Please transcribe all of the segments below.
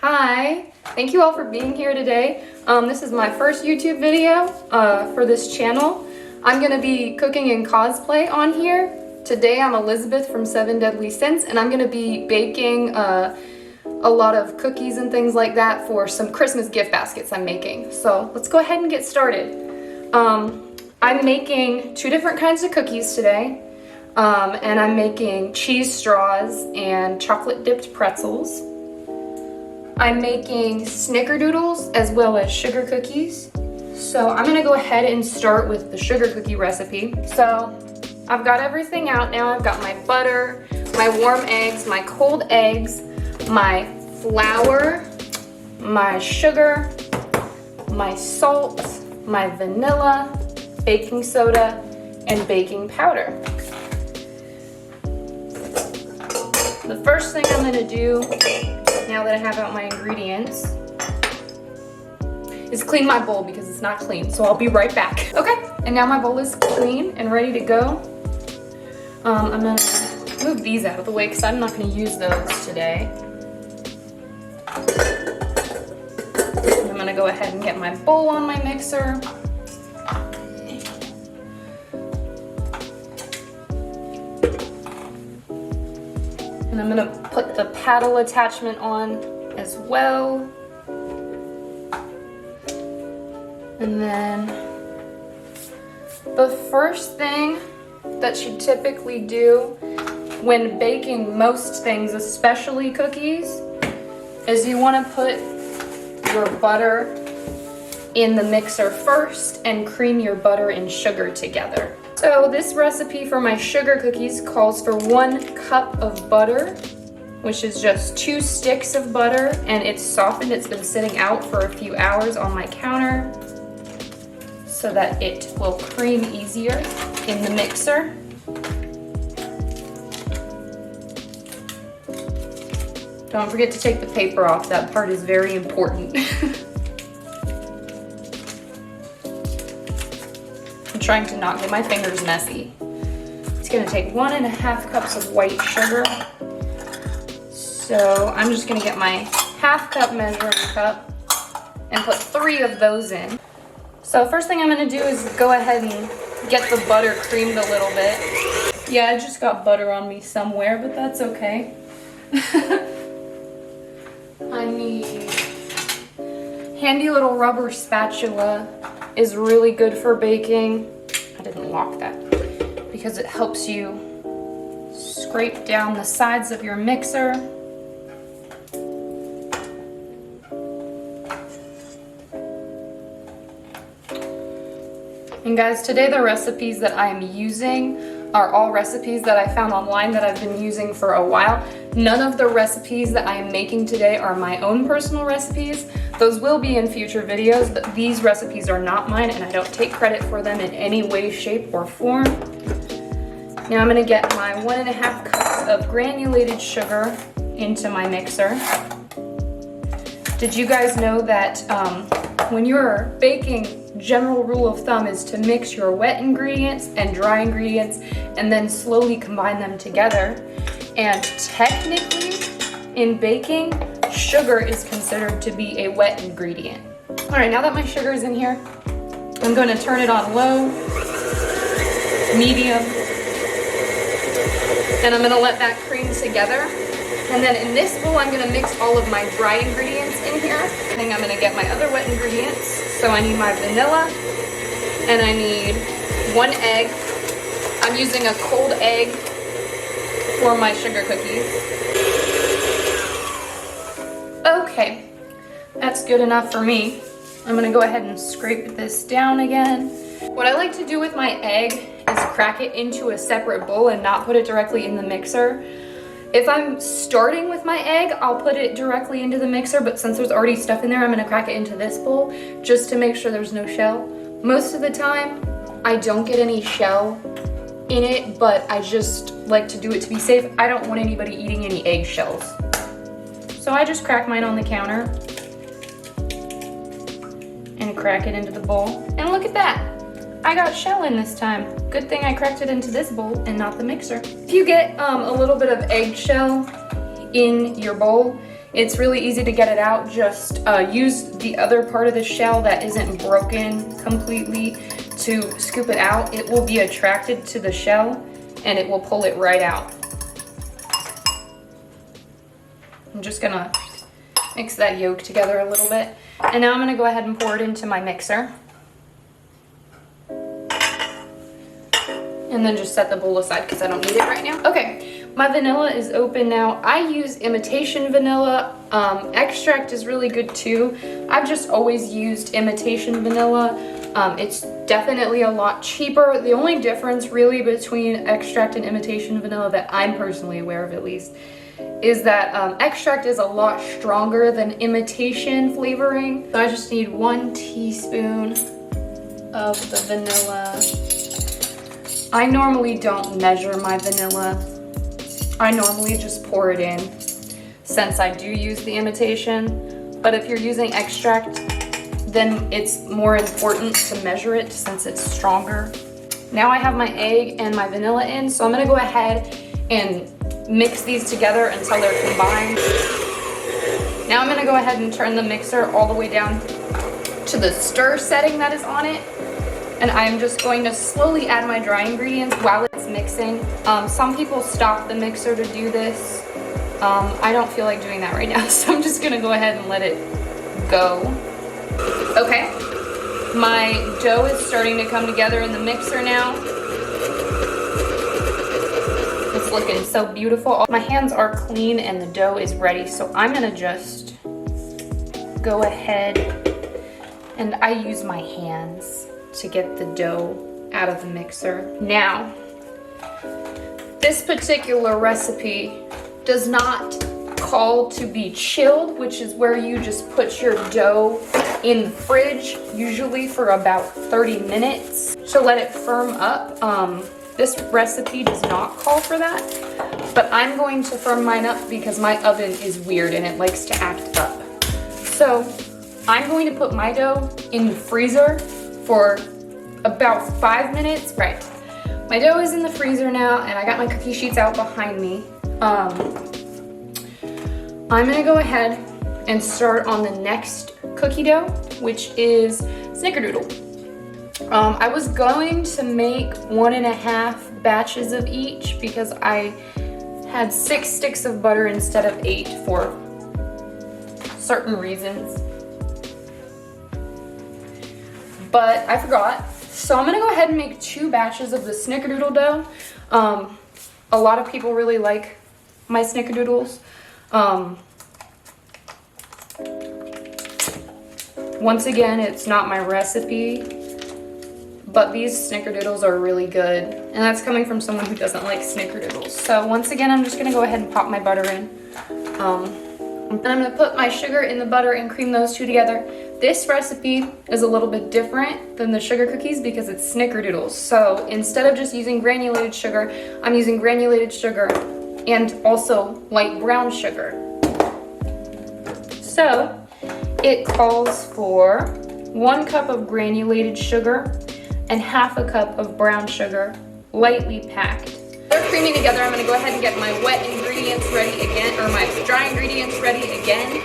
Hi, thank you all for being here today. This is my first YouTube video for this channel. I'm gonna be cooking in cosplay on here. Today I'm Elizabeth from 7 Deadly Sins, and I'm gonna be baking a lot of cookies and things like that for some Christmas gift baskets I'm making. So let's go ahead and get started. I'm making 2 different kinds of cookies today, and I'm making cheese straws and chocolate dipped pretzels. I'm making snickerdoodles as well as sugar cookies. So I'm gonna go ahead and start with the sugar cookie recipe. So I've got everything out now. I've got my butter, my warm eggs, my cold eggs, my flour, my sugar, my salt, my vanilla, baking soda, and baking powder. The first thing I'm gonna do, now that I have out my ingredients, is clean my bowl because it's not clean, so I'll be right back. Okay, and now my bowl is clean and ready to go. I'm gonna move these out of the way because I'm not gonna use those today. And I'm gonna go ahead and get my bowl on my mixer. And I'm gonna put the paddle attachment on as well. And then the first thing that you typically do when baking most things, especially cookies, is you wanna put your butter in the mixer first and cream your butter and sugar together. So this recipe for my sugar cookies calls for 1 cup of butter, which is just 2 sticks of butter, and it's softened. It's been sitting out for a few hours on my counter so that it will cream easier in the mixer. Don't forget to take the paper off. That part is very important. I'm trying to not get my fingers messy. It's gonna take 1½ cups of white sugar. So I'm just gonna get my ½ cup measuring cup and put 3 of those in. So first thing I'm gonna do is go ahead and get the butter creamed a little bit. Yeah, I just got butter on me somewhere, but that's okay. I need handy little rubber spatula is really good for baking. I didn't lock that because it helps you scrape down the sides of your mixer. And guys, today the recipes that I am using are all recipes that I found online that I've been using for a while. None of the recipes that I am making today are my own personal recipes. Those will be in future videos, but these recipes are not mine and I don't take credit for them in any way, shape, or form. Now I'm gonna get my 1½ cups of granulated sugar into my mixer. Did you guys know that when you're baking, general rule of thumb is to mix your wet ingredients and dry ingredients and then slowly combine them together? And technically, in baking, sugar is considered to be a wet ingredient. All right, now that my sugar is in here, I'm going to turn it on low, medium, and I'm going to let that cream together. And then in this bowl, I'm gonna mix all of my dry ingredients in here. And then I'm gonna get my other wet ingredients. So I need my vanilla, and I need 1 egg. I'm using a cold egg for my sugar cookies. Okay, that's good enough for me. I'm gonna go ahead and scrape this down again. What I like to do with my egg is crack it into a separate bowl and not put it directly in the mixer. If I'm starting with my egg, I'll put it directly into the mixer, but since there's already stuff in there, I'm gonna crack it into this bowl just to make sure there's no shell. Most of the time, I don't get any shell in it, but I just like to do it to be safe. I don't want anybody eating any egg shells. So I just crack mine on the counter and crack it into the bowl. And look at that. I got shell in this time. Good thing I cracked it into this bowl and not the mixer. If you get a little bit of eggshell in your bowl, It's really easy to get it out. Just use the other part of the shell that isn't broken completely to scoop it out. It will be attracted to the shell and it will pull it right out. I'm just gonna mix that yolk together a little bit. And now I'm gonna go ahead and pour it into my mixer. And then just set the bowl aside because I don't need it right now. Okay, my vanilla is open now. I use imitation vanilla. Extract is really good too. I've just always used imitation vanilla. It's definitely a lot cheaper. The only difference really between extract and imitation vanilla that I'm personally aware of at least is that extract is a lot stronger than imitation flavoring. So I just need 1 teaspoon of the vanilla. I normally don't measure my vanilla. I normally just pour it in since I do use the imitation. But if you're using extract, then it's more important to measure it since it's stronger. Now I have my egg and my vanilla in, so I'm gonna go ahead and mix these together until they're combined. Now I'm gonna go ahead and turn the mixer all the way down to the stir setting that is on it. And I'm just going to slowly add my dry ingredients while it's mixing. Some people stop the mixer to do this. I don't feel like doing that right now, so I'm just gonna go ahead and let it go. Okay, my dough is starting to come together in the mixer now. It's looking so beautiful. My hands are clean and the dough is ready, so I'm gonna just go ahead and I use my hands to get the dough out of the mixer. Now, this particular recipe does not call to be chilled, which is where you just put your dough in the fridge, usually for about 30 minutes to let it firm up. This recipe does not call for that, but I'm going to firm mine up because my oven is weird and it likes to act up. So I'm going to put my dough in the freezer for about 5 minutes. Right, my dough is in the freezer now and I got my cookie sheets out behind me. I'm gonna go ahead and start on the next cookie dough, which is snickerdoodle. I was going to make 1.5 batches of each because I had 6 sticks of butter instead of 8 for certain reasons. But I forgot. So I'm gonna go ahead and make 2 batches of the snickerdoodle dough. A lot of people really like my snickerdoodles. Once again, it's not my recipe, but these snickerdoodles are really good. And that's coming from someone who doesn't like snickerdoodles. So once again, I'm just gonna go ahead and pop my butter in. And I'm gonna put my sugar in the butter and cream those two together. This recipe is a little bit different than the sugar cookies because it's snickerdoodles. So instead of just using granulated sugar, I'm using granulated sugar and also light brown sugar. So it calls for 1 cup of granulated sugar and ½ a cup of brown sugar, lightly packed. They're creaming together. I'm gonna go ahead and get my wet ingredients ready again, or my dry ingredients ready again.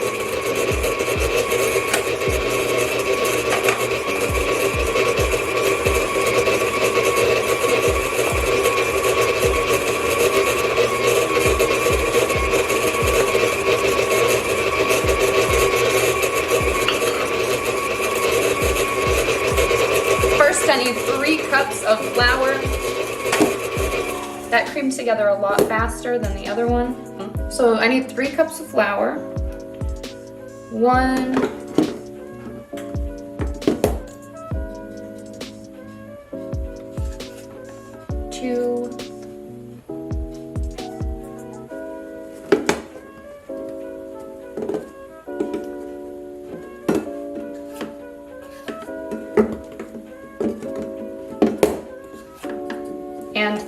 First, I need 3 cups of flour. That creams together a lot faster than the other one. So I need 3 cups of flour. 1, 2,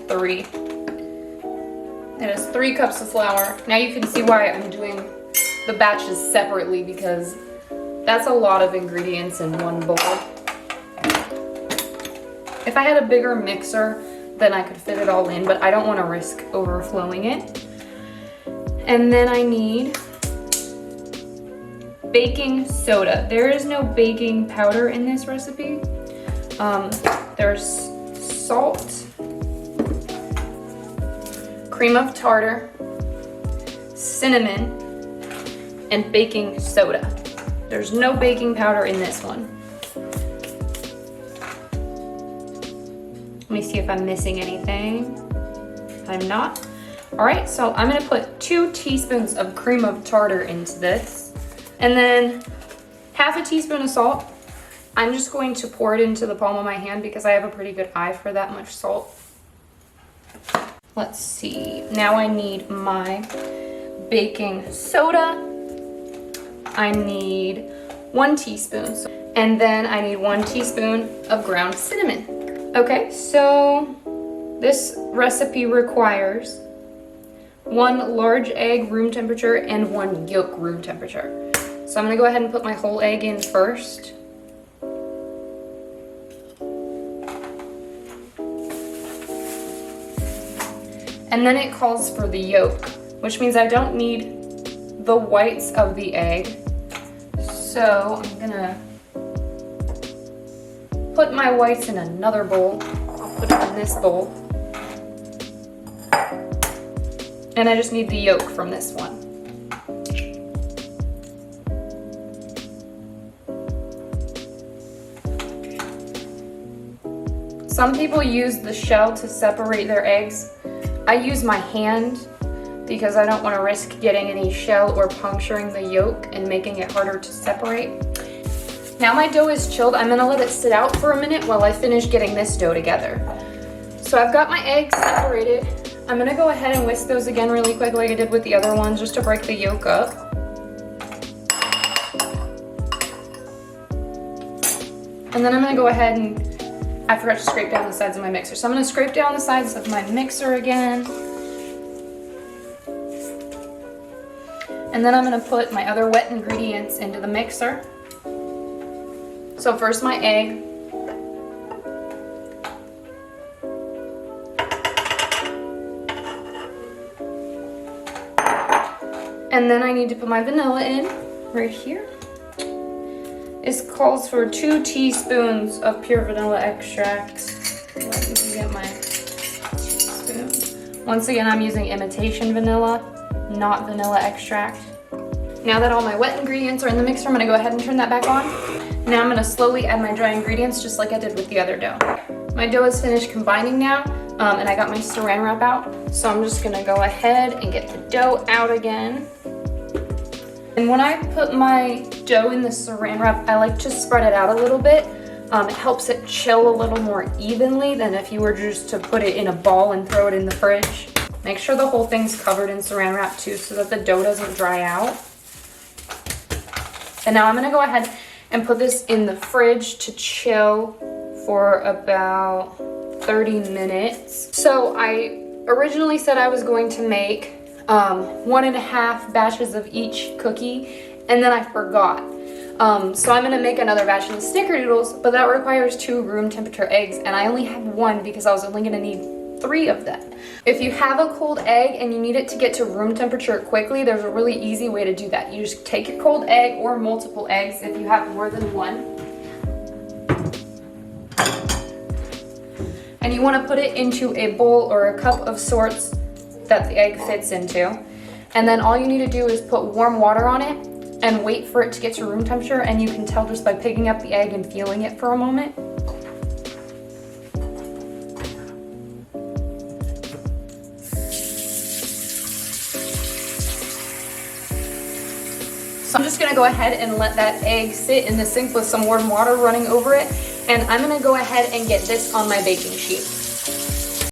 3. It is 3 cups of flour. Now you can see why I'm doing the batches separately because that's a lot of ingredients in one bowl. If I had a bigger mixer, then I could fit it all in, but I don't want to risk overflowing it. And then I need baking soda. There is no baking powder in this recipe. There's salt, cream of tartar, cinnamon, and baking soda. There's no baking powder in this one. Let me see if I'm missing anything. I'm not. All right, so I'm gonna put 2 teaspoons of cream of tartar into this, and then half a teaspoon of salt. I'm just going to pour it into the palm of my hand because I have a pretty good eye for that much salt. Let's see, now I need my baking soda. I need 1 teaspoon, and then I need 1 teaspoon of ground cinnamon. Okay, so this recipe requires 1 large egg room temperature and 1 yolk room temperature. So I'm gonna go ahead and put my whole egg in first. And then it calls for the yolk, which means I don't need the whites of the egg. So I'm gonna put my whites in another bowl. I'll put it in this bowl. And I just need the yolk from this one. Some people use the shell to separate their eggs. I use my hand because I don't want to risk getting any shell or puncturing the yolk and making it harder to separate. Now my dough is chilled. I'm gonna let it sit out for a minute while I finish getting this dough together. So I've got my eggs separated. I'm gonna go ahead and whisk those again really quick like I did with the other ones just to break the yolk up. And then I'm gonna go ahead and, I forgot to scrape down the sides of my mixer. So I'm gonna scrape down the sides of my mixer again. And then I'm gonna put my other wet ingredients into the mixer. So first my egg. And then I need to put my vanilla in, right here. This calls for 2 teaspoons of pure vanilla extract. Let me get my teaspoon. Once again, I'm using imitation vanilla, not vanilla extract. Now that all my wet ingredients are in the mixer, I'm gonna go ahead and turn that back on. Now I'm gonna slowly add my dry ingredients just like I did with the other dough. My dough is finished combining now, and I got my saran wrap out. So I'm just gonna go ahead and get the dough out again. And when I put my dough in the saran wrap, I like to spread it out a little bit. It helps it chill a little more evenly than if you were just to put it in a ball and throw it in the fridge. Make sure the whole thing's covered in saran wrap too so that the dough doesn't dry out. And now I'm gonna go ahead and put this in the fridge to chill for about 30 minutes. So I originally said I was going to make 1.5 batches of each cookie, and then I forgot. So I'm gonna make another batch of the snickerdoodles, but that requires 2 room temperature eggs, and I only have 1 because I was only gonna need 3 of them. If you have a cold egg and you need it to get to room temperature quickly, there's a really easy way to do that. You just take your cold egg or multiple eggs if you have more than 1. And you wanna put it into a bowl or a cup of sorts that the egg fits into. And then all you need to do is put warm water on it and wait for it to get to room temperature, and you can tell just by picking up the egg and feeling it for a moment. So I'm just gonna go ahead and let that egg sit in the sink with some warm water running over it, and I'm gonna go ahead and get this on my baking sheet.